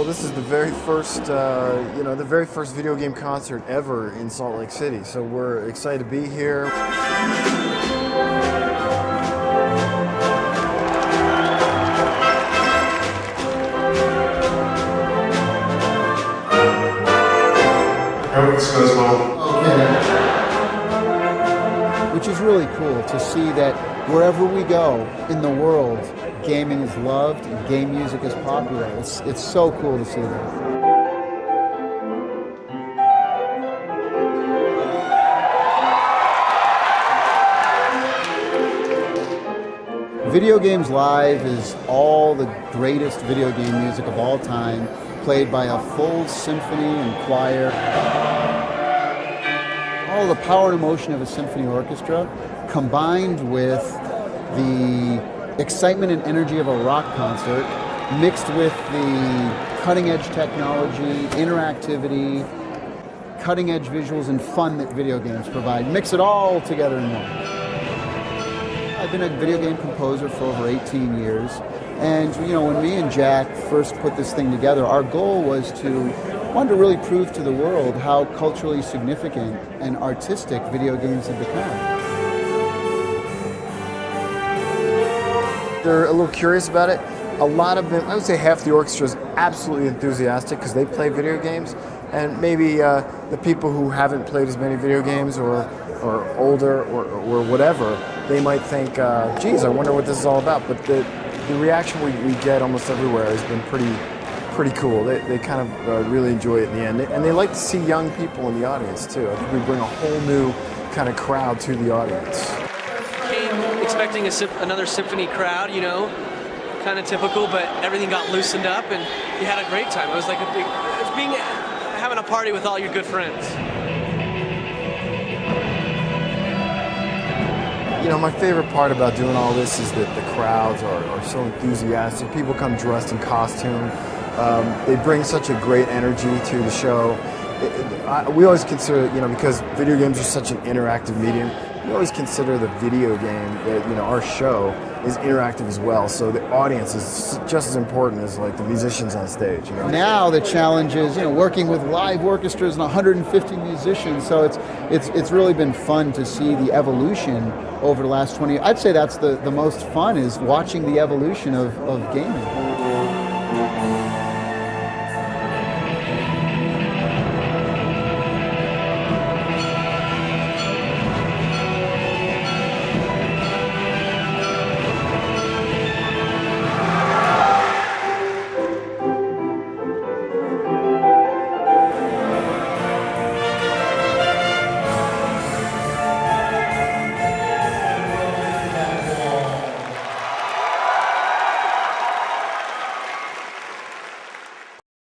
this is the very first, the very first video game concert ever in Salt Lake City. So we're excited to be here. I hope this goes well. Which is really cool to see that wherever we go in the world, gaming is loved and game music is popular. It's so cool to see that. Video Games Live is all the greatest video game music of all time, played by a full symphony and choir. All the power and emotion of a symphony orchestra combined with the excitement and energy of a rock concert mixed with the cutting-edge technology, interactivity, cutting-edge visuals, and fun that video games provide. Mix it all together in one. I've been a video game composer for over 18 years, and when me and Jack first put this thing together, our goal was to really prove to the world how culturally significant and artistic video games have become. They're a little curious about it. A lot of them, I would say half the orchestra is absolutely enthusiastic because they play video games, and maybe the people who haven't played as many video games or older or whatever, they might think, geez, I wonder what this is all about. But the reaction we get almost everywhere has been pretty cool. They kind of really enjoy it in the end. And they like to see young people in the audience too. I think we bring a whole new kind of crowd to the audience. Came expecting another symphony crowd, kind of typical, but everything got loosened up and you had a great time. It was like having a party with all your good friends. My favorite part about doing all this is that the crowds are so enthusiastic. People come dressed in costume. They bring such a great energy to the show. We always consider, because video games are such an interactive medium, we always consider the video game, our show, is interactive as well. So the audience is just as important as like the musicians on stage. Now the challenge is, working with live orchestras and 150 musicians. So it's really been fun to see the evolution over the last 20 years. I'd say that's the most fun, is watching the evolution of gaming.